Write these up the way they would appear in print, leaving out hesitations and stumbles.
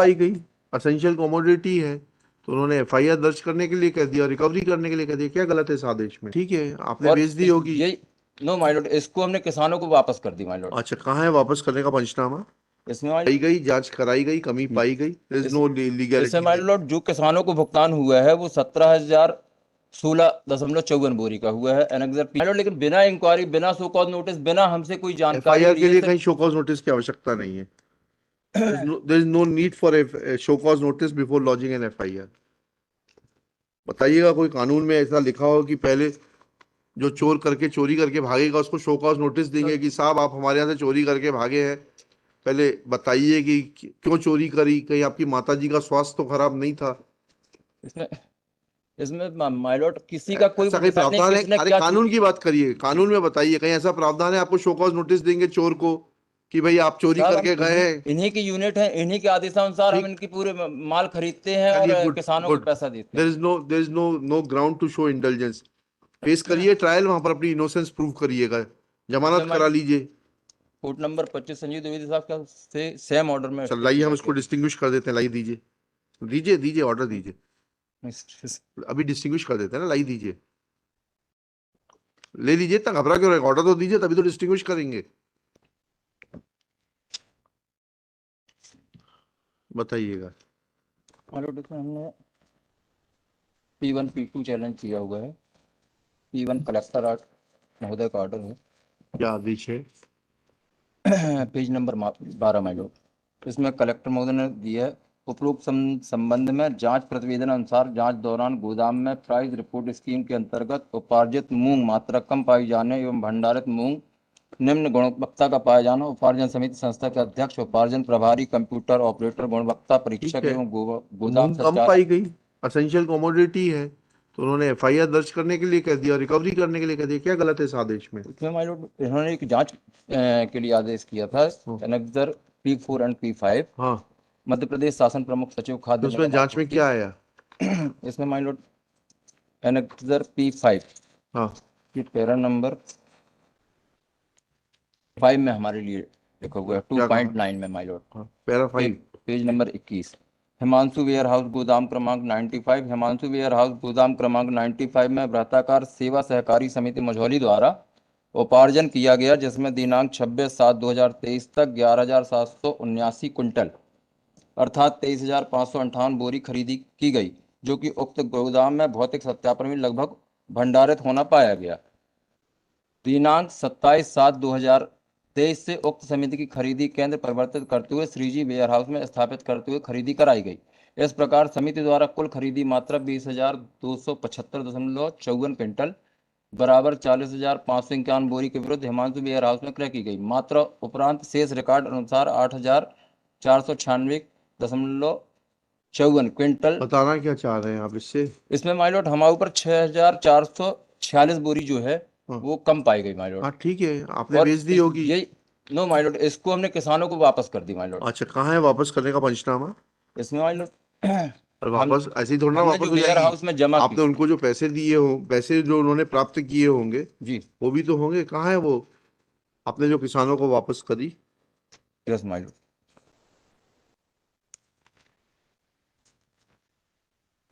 पाई गई, essential commodity है, तो उन्होंने एफआईआर दर्ज करने के लिए कह दिया, रिकवरी करने के लिए कह दिया। क्या गलत है इस आदेश में? ठीक है, आपने और भेज दी होगी। ये नो माय लॉर्ड, इसको हमने किसानों को वापस कर दी माय लॉर्ड। अच्छा, कहाँ है वापस करने का पंचनामा? इसमें माय पाई गई, जांच कराई गई, कमी पाई गई, देयर इज इस नो इसमें लीगैलिटी माय है। लॉर्ड जो किसानों को भुगतान हुआ है वो 17,016.54 बोरी का हुआ है एनेक्सर पी माय लॉर्ड, लेकिन बिना इंक्वायरी, बिना शो कॉज नोटिस, बिना हमसे कोई जानकारी एफआईआर के लिए लिए सिर्फ कहीं शो कॉज नोटिस की आवश्यकता नहीं है। There is no need for a show cause notice before lodging an FIR. बताइएगा कोई कानून में ऐसा लिखा हो कि पहले जो चोरी करके भागेगा उसको शो कॉज नोटिस देंगे कि साहब आप हमारे यहाँ से चोरी करके भागे हैं, पहले बताइए कि क्यों चोरी करी, कहीं आपकी माता जी का स्वास्थ्य तो खराब नहीं था? इसमें इसमें माय लॉर्ड किसी का कोई ऐसा कहीं डिसाइड नहीं प्रावधान है? किसने अरे क्या कानून की बात करिए, कानून में बताइए कहीं ऐसा प्रावधान है आपको शो कॉज नोटिस देंगे चोर को कि भाई आप चोरी साहब, हम करके गए इन्हीं हैं? इन्हीं की यूनिट है, इन्हीं के आदेशानुसार हम ठीक, इनकी पूरे माल खरीदते हैं और चलिए, गुड किसानों को गुड। पैसा देते हैं। There is no ground to show intelligence. पेश करिए ट्रायल, वहां पर अपनी इनोसेंस प्रूव करिएगा, इसमें जमानत माय करा लीजिए। कोर्ट नंबर 25 संजीव द्विवेदी साहब का से सेम ऑर्डर में चल स्टे लाइए, हम किया इसको डिस्टिंग्विश कर देते हैं, लाइए दीजिए, दीजिए दीजिए, ऑर्डर दीजिए। गया। अभी डिस्टिंग्विश कर देते हैं ना, लाइए दीजिए, ले लीजिए, इतना घबरा क्यों रहे? ऑर्डर तो दीजिए, तभी तो डिस्टिंग्विश करेंगे। बताइएगा। माय लॉर्ड, इसमें हमने P1 P2 चैलेंज किया हुआ है। P1 कलेक्टर आर्ट महोदय का ऑर्डर है। क्या आदेश है? Page number 12 my Lord. इसमें कलेक्टर महोदय ने दिया है, उपरोक्त संबंध में जांच प्रतिवेदन अनुसार जांच दौरान गोदाम में प्राइस रिपोर्ट स्कीम के अंतर्गत उपार्जित मूंग मात्रा कम पाई जाने एवं भंडारित मूंग निम्न गुणवत्ता का पाया जाना, उपार्जन समिति संस्था के अध्यक्ष, उपार्जन प्रभारी, कंप्यूटर ऑपरेटर, गुणवत्ता ठीक परीक्षक है, एवं तो गोदाम मूंग कम संचालक। पाई गई, असेंशियल कमोडिटी है, तो उन्होंने एफआईआर दर्ज करने के लिए कह दिया, रिकवरी करने के लिए कह दिया। क्या गलत है इस आदेश में? इसमें माय लॉर्ड इन्होंने एक जांच के लिए आदेश किया था, हाँ एनेक्सर P4 एंड P5, हाँ, मध्य प्रदेश शासन प्रमुख सचिव तो खाद्य उसमें निगम जांच में आपूर्ति। क्या आया? इसमें माय लॉर्ड एनेक्सर P5 हाँ की पैरा नंबर 5 में हमारे लिए लिखा हुआ है, क्या कहा? 2.9 में माय लॉर्ड। हाँ, para 5। Page number 21, Himanshu warehouse गोदाम क्रमांक 95, हिमांशु वेयर हाउस गोदाम क्रमांक 95 में वृत्ताकार सेवा सहकारी समिति मझौली द्वारा उपार्जन किया गया, जिसमें दिनांक 26/7/2023 तक 11,779 कुंटल अर्थात 23,558 बोरी खरीदी की गई, जो कि उक्त गोदाम में भौतिक सत्यापन में लगभग भंडारित होना पाया गया। दिनांक 27/7/2023 से उक्त समिति की खरीदी केंद्र परिवर्तित करते हुए श्रीजी वेयर हाउस में स्थापित करते हुए खरीदी कराई गई। इस प्रकार समिति द्वारा कुल खरीदी मात्रा 20,275.54 क्विंटल बराबर 40,551 बोरी के विरुद्ध हिमांशु वेयर हाउस में क्रय की गई। मात्रा उपरांत शेष रिकॉर्ड अनुसार 8,496.54 क्विंटल। बताना क्या चाह रहे हैं आप इससे? इसमें माय लॉर्ड हमारे ऊपर 6,446 बोरी जो है हाँ वो कम पाई गई माय लॉर्ड। हाँ, ठीक है, आपने और भेज दी होगी। ये नो माय लॉर्ड, इसको हमने किसानों को वापस कर दी माय लॉर्ड। अच्छा, कहाँ है वापस करने का पंचनामा? इसमें माय लॉर्ड और हम वापस ऐसे ही थोड़ा ना हमने वापस जो हो वेयर जाएगी। हाउस में जमा की। आपने उनको जो पैसे दिए हो, पैसे जो उन्होंने प्राप्त किए होंगे, जी वो भी तो होंगे, कहाँ है वो? आपने जो किसानों को वापस करी। Yes my Lord.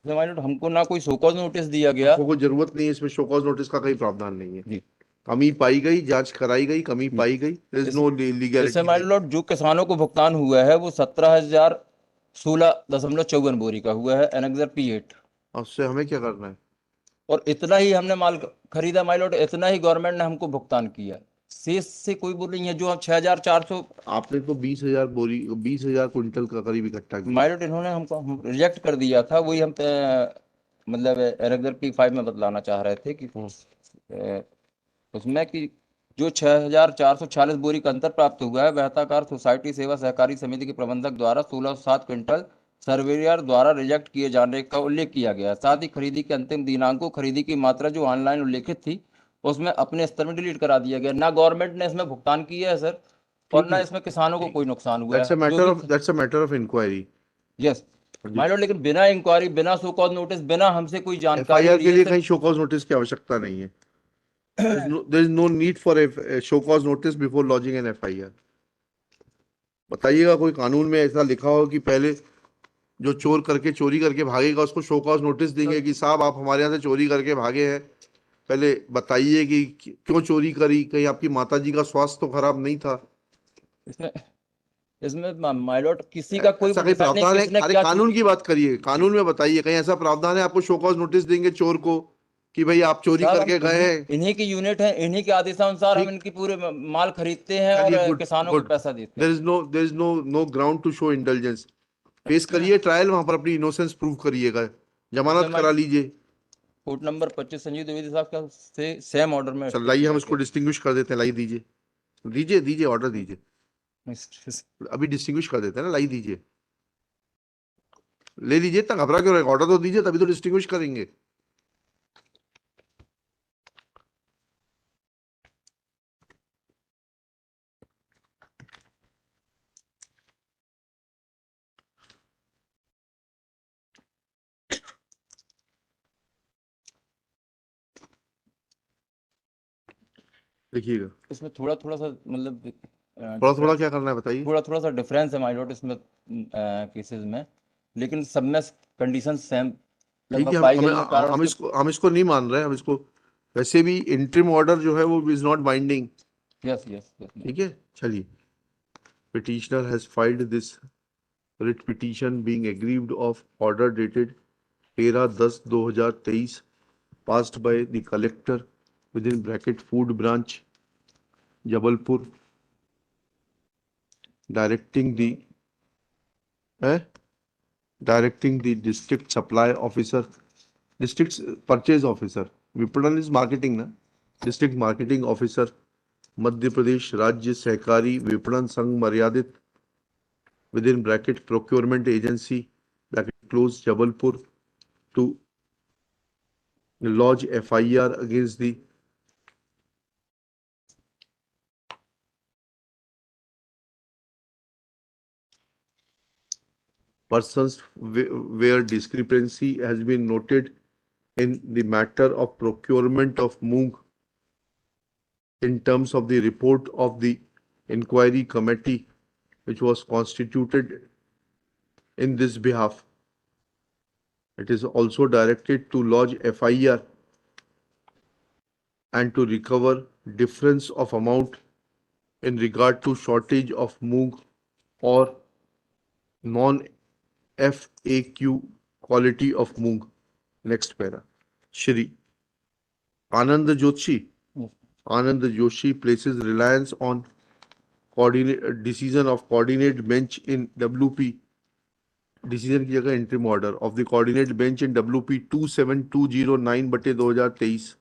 My Lord हमको ना कोई शोकॉज नोटिस दिया गया। आपको कोई जरूरत नहीं है, इसमें शोकॉज नोटिस का कोई प्रावधान नहीं है। जी कमी पाई गई, जांच कराई गई, कमी जी। पाई गई, देयर इज इस नो इससे लीगैलिटी माय है। लॉर्ड जो किसानों को भुगतान हुआ है वो 17,016.54 बोरी का हुआ है एनेक्सर P8। और उससे हमें क्या करना है? और इतना ही हमने माल खरीदा माय लॉर्ड, इतना ही गवर्नमेंट ने हमको भुगतान किया। शेष से कोई बोल नहीं है जो हम 6,400 आपने तो 20,000 बोरी, 20,000 कुंटल का करीब इकट्ठा किया। माय लॉर्ड इन्होंने हमको रिजेक्ट कर दिया था। वही हम मतलब एनेक्सर P5 में बदलाना चाह रहे थे कि अ, उसमें कि जो 6,446 बोरी का अंतर प्राप्त हुआ है वहताकार सोसाइटी सेवा सहकारी समिति के प्रबंधक द्वारा 1607 क्विंटल सर्वेयर द्वारा रिजेक्ट किए जाने का उल्लेख किया गया। साथ ही खरीदी के अंतिम दिनांक को खरीदी की मात्रा जो ऑनलाइन उल्लेखित थी उसमें अपने स्तर में डिलीट करा दिया गया। ना गवर्नमेंट ने इसमें भुगतान किया है सर, और ठीक ना है, इसमें किसानों को कोई नुकसान हुआ दैट्स अ है जो मैटर कि of that's a matter of inquiry. Yes my lord, लेकिन बिना इंक्वायरी, बिना शो कॉज नोटिस, बिना हमसे कोई जानकारी एफआईआर के लिए लिए सिर्फ कहीं शो कॉज नोटिस की आवश्यकता नहीं है। There is no need for a show cause notice before lodging an FIR. बताइएगा कोई कानून में ऐसा लिखा हो कि पहले जो चोर करके चोरी करके भागेगा उसको शो कॉज नोटिस देंगे कि साहब आप हमारे यहाँ से चोरी करके भागे हैं, पहले बताइए कि क्यों चोरी करी, कहीं आपकी माता जी का स्वास्थ्य तो खराब नहीं था। इसमें इसमें माय लॉर्ड किसी का कोई ऐसा कहीं ऐसा नहीं प्रावधान है? किसने अरे क्या कानून की बात करिए, कानून में बताइए कहीं ऐसा प्रावधान है आपको शो कॉज नोटिस देंगे चोर को कि भाई आप चोरी साहब, हम करके गए इन्हीं हैं? इन्हीं की यूनिट है, इन्हीं के आदेशानुसार हम ठीक, इनकी पूरे माल खरीदते हैं और चलिए, गुड किसानों को गुड। पैसा देते देर हैं। Is no there is no no ground to show intelligence. Face करिए ट्रायल, वहां पर अपनी इनोसेंस प्रूव करिएगा, इसमें जमानत करा हमारे लीजिए। कोर्ट नंबर 25 संजीव द्विवेदी साहब का सेम ऑर्डर में चल स्टे लाइए, हम किया इसको डिस्टिंग्विश कर देते हैं, लाई दीजिए, दीजिए दीजिए ऑर्डर दीजिए, गया। अभी डिस्टिंग्विश कर देते हैं ना, लाई दीजिए, ले लीजिए, इतना घबरा क्यों रहे, ऑर्डर तो दीजिए तभी तो डिस्टिंग्विश करेंगे। देखिएगा, इसमें थोड़ा थोड़ा सा मतलब थोड़ा थोड़ा क्या करना है बताइए। थोड़ा थोड़ा सा डिफरेंस है माय लॉर्ड इसमें केसेस में, लेकिन सब में कंडीशन सेम ठीक है, लगभग हम पाई हमें गई है, कारण उसके हम इसको नहीं मान रहे हैं, हम इसको, वैसे भी इंटरिम ऑर्डर जो है वो is not binding. Yes yes yes. ठीक है, चलिए। Petitioner has filed this writ petition being aggrieved of order dated 13/10/2023 passed by the collector within bracket food branch Jabalpur directing the eh, directing the district supply officer, district purchase officer, विपणन is marketing ना, district marketing officer Madhya Pradesh राज्य सहकारी विपणन संघ मर्यादित within bracket procurement agency bracket close Jabalpur to lodge FIR against the persons where discrepancy has been noted in the matter of procurement of moong in terms of the report of the inquiry committee which was constituted in this behalf. It is also directed to lodge FIR and to recover difference of amount in regard to shortage of moong or non-FAQ quality of moong. Next para. Shri Anand Joshi. Anand Joshi places reliance on decision of coordinate bench in WP. Decision की जगह interim order of the coordinate bench in WP 27209/2023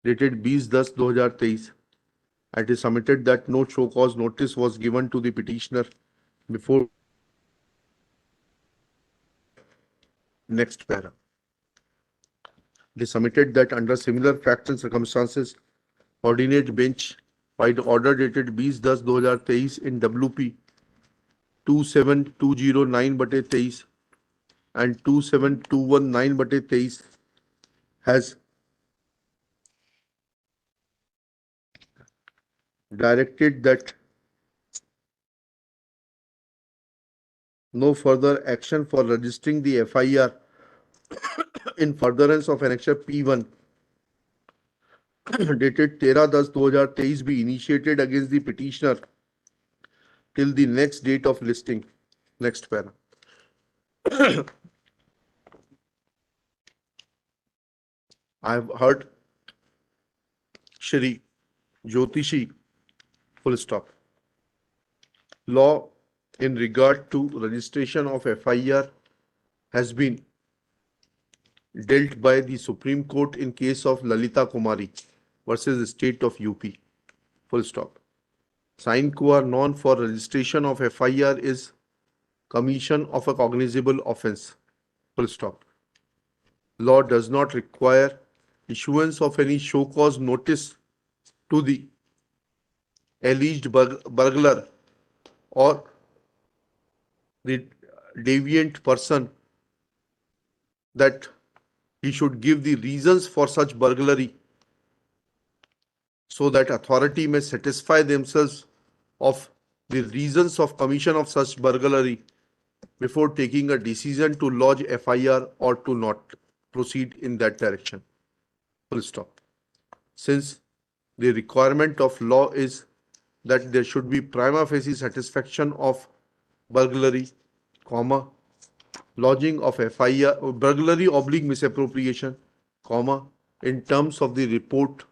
dated 20/10/2023. It is submitted that no show cause notice was given to the petitioner before. Next para. It is submitted that under similar facts and circumstances, coordinate bench filed order dated 20/10/2023 in WP 27209/23 and 27219/23 has directed that no further action for registering the FIR in furtherance of annexure P1 dated 13/10/2023 be initiated against the petitioner till the next date of listing. Next para. I have heard Shri Jyotishi, full stop. Law in regard to registration of FIR has been dealt by the Supreme Court in case of Lalita Kumari versus the state of UP. Full stop. Sine qua non for registration of FIR is commission of a cognizable offense. Full stop. Law does not require issuance of any show cause notice to the alleged burglar or the deviant person that he should give the reasons for such burglary so that authority may satisfy themselves of the reasons of commission of such burglary before taking a decision to lodge FIR or to not proceed in that direction. Full stop. Since the requirement of law is that there should be prima facie satisfaction of burglary, comma, lodging of FIR, burglary oblique misappropriation, comma, in terms of the report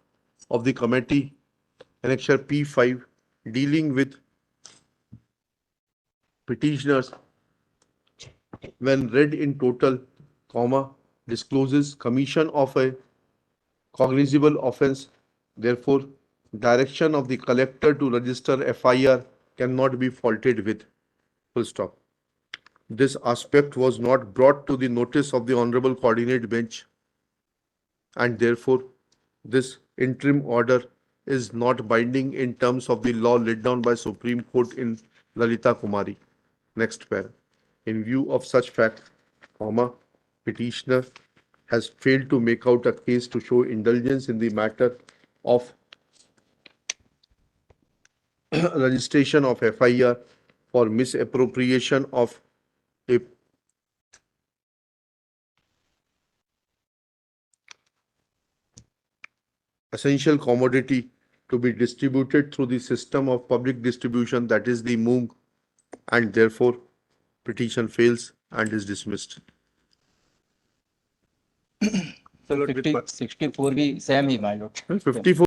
of the committee, annexure P5, dealing with petitioners, when read in total, comma, discloses commission of a cognizable offense. Therefore, direction of the collector to register FIR cannot be faulted with. Full stop. This aspect was not brought to the notice of the Honorable Coordinate Bench, and therefore, this interim order is not binding in terms of the law laid down by Supreme Court in Lalita Kumari. Next paragraph. In view of such fact, comma, petitioner has failed to make out a case to show indulgence in the matter of registration of FIR for misappropriation of a essential commodity to be distributed through the system of public distribution, that is the MOOG, and therefore petition fails and is dismissed. तो 64 भी same he my Lord 54